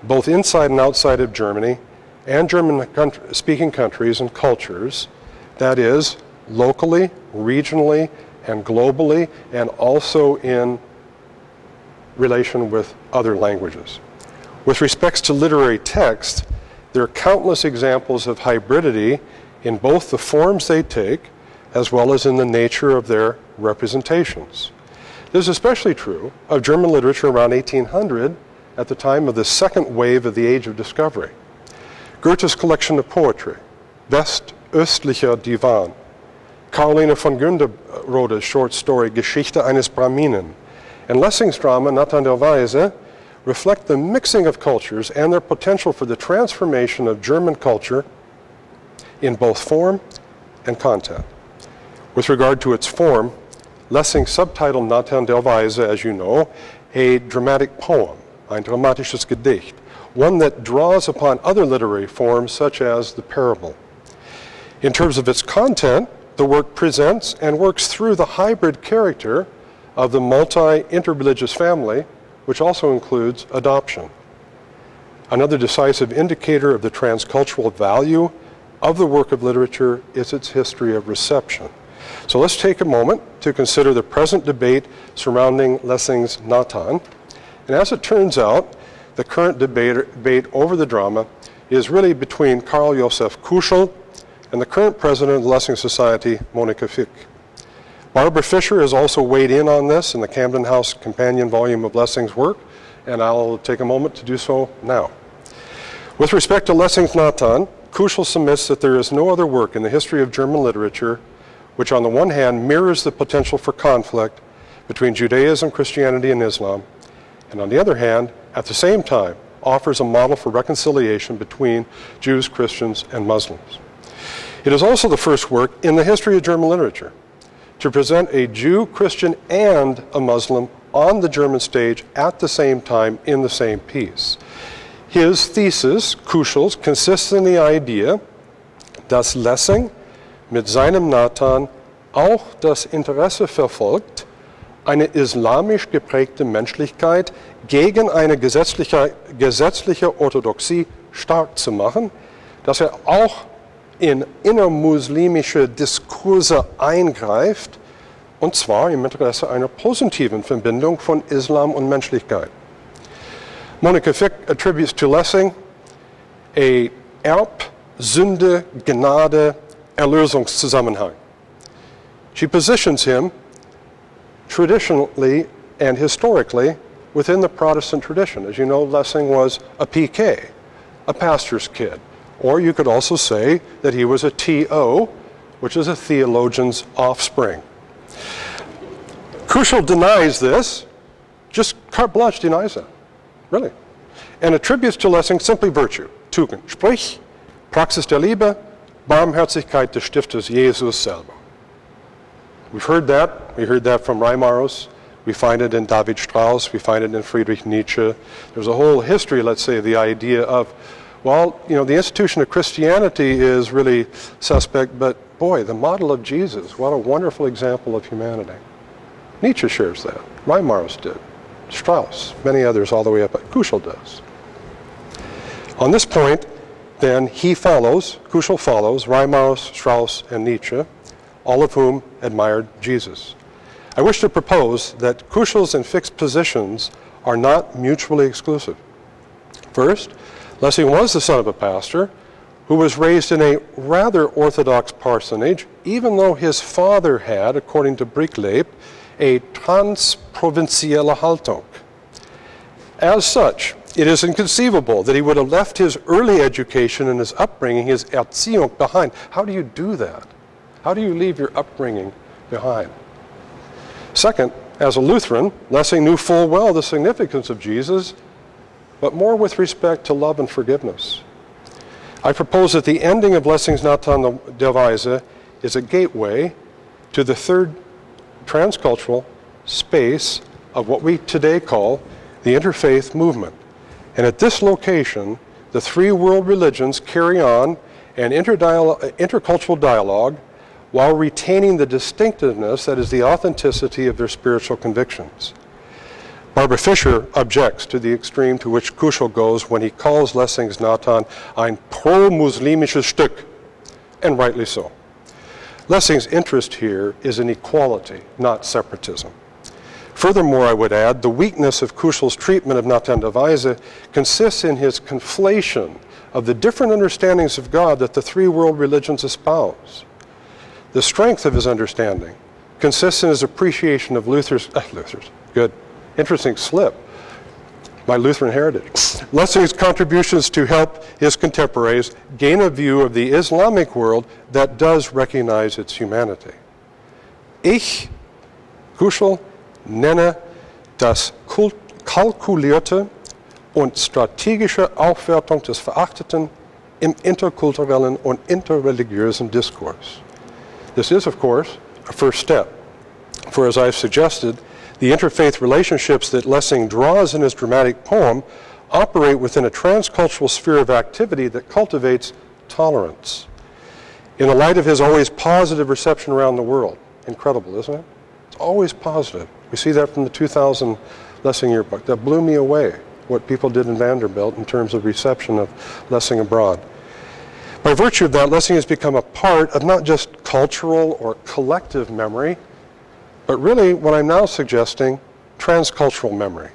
both inside and outside of Germany, and German-speaking countries and cultures, that is, locally, regionally, and globally, and also in relation with other languages. With respects to literary text, there are countless examples of hybridity in both the forms they take as well as in the nature of their representations. This is especially true of German literature around 1800, at the time of the second wave of the Age of Discovery. Goethe's collection of poetry, West-Östlicher Divan, Caroline von Günderrode's short story, Geschichte eines Brahminen, and Lessing's drama, Nathan der Weise, reflect the mixing of cultures and their potential for the transformation of German culture in both form and content. With regard to its form, Lessing subtitled Nathan der Weise, as you know, a dramatic poem, ein dramatisches Gedicht, one that draws upon other literary forms such as the parable. In terms of its content, the work presents and works through the hybrid character of the multi-interreligious family, which also includes adoption. Another decisive indicator of the transcultural value of the work of literature is its history of reception. So let's take a moment to consider the present debate surrounding Lessing's Nathan. And as it turns out, the current debate over the drama is really between Karl Josef Kuschel and the current president of the Lessing Society, Monika Fick. Barbara Fisher has also weighed in on this in the Camden House companion volume of Lessing's work, and I'll take a moment to do so now. With respect to Lessing's Nathan, Kuschel submits that there is no other work in the history of German literature which on the one hand mirrors the potential for conflict between Judaism, Christianity, and Islam, and on the other hand, at the same time, offers a model for reconciliation between Jews, Christians, and Muslims. It is also the first work in the history of German literature to present a Jew, Christian, and a Muslim on the German stage at the same time in the same piece. His thesis, Kuschel's, consists in the idea dass Lessing mit seinem Nathan auch das Interesse verfolgt, eine islamisch geprägte Menschlichkeit gegen eine gesetzliche Orthodoxie stark zu machen, dass auch in innermuslimische Diskurse eingreift, und zwar im Interesse einer positiven Verbindung von Islam und Menschlichkeit. Monika Fick attributes to Lessing a Sünde, Gnade, Erlösungszusammenhang. She positions him traditionally and historically within the Protestant tradition. As you know, Lessing was a PK, a pastor's kid. Or you could also say that he was a TO, which is a theologian's offspring. Kuschel denies this, just carte blanche denies that, really, and attributes to Lessing simply virtue, Tugend, sprich, Praxis der Liebe, Barmherzigkeit des Stifters Jesus selber. We've heard that. We heard that from Reimarus. We find it in David Strauss. We find it in Friedrich Nietzsche. There's a whole history, let's say, of the idea of, well, you know, the institution of Christianity is really suspect, but boy, the model of Jesus, what a wonderful example of humanity. Nietzsche shares that. Reimarus did. Strauss, many others all the way up, but Kuschel does. On this point, then, Kuschel follows Reimarus, Strauss, and Nietzsche, all of whom admired Jesus. I wish to propose that Kuschel's and Fick's positions are not mutually exclusive. First, Lessing was the son of a pastor who was raised in a rather orthodox parsonage, even though his father had, according to Brickleib, a transprovinzielle Haltung. As such, it is inconceivable that he would have left his early education and his upbringing, his Erziehung, behind. How do you do that? How do you leave your upbringing behind? Second, as a Lutheran, Lessing knew full well the significance of Jesus, but more with respect to love and forgiveness. I propose that the ending of Lessing's Nathan der Weise is a gateway to the third transcultural space of what we today call the interfaith movement. And at this location, the three world religions carry on an intercultural dialogue while retaining the distinctiveness that is the authenticity of their spiritual convictions. Barbara Fisher objects to the extreme to which Kuschel goes when he calls Lessing's Nathan ein pro-muslimisches Stück, and rightly so. Lessing's interest here is in equality, not separatism. Furthermore, I would add, the weakness of Kuschel's treatment of Nathan de Weise consists in his conflation of the different understandings of God that the three world religions espouse. The strength of his understanding consists in his appreciation of interesting slip, my Lutheran heritage. Lessing's contributions to help his contemporaries gain a view of the Islamic world that does recognize its humanity. Ich, Kuschel, nenne das kalkulierte und strategische Aufwertung des Verachteten im interkulturellen und interreligiösen Diskurs. This is, of course, a first step, for as I've suggested, the interfaith relationships that Lessing draws in his dramatic poem operate within a transcultural sphere of activity that cultivates tolerance. In the light of his always positive reception around the world, incredible, isn't it? It's always positive. We see that from the 2000 Lessing yearbook. That blew me away, what people did in Vanderbilt in terms of reception of Lessing abroad. By virtue of that, Lessing has become a part of not just cultural or collective memory, but really what I'm now suggesting, transcultural memory.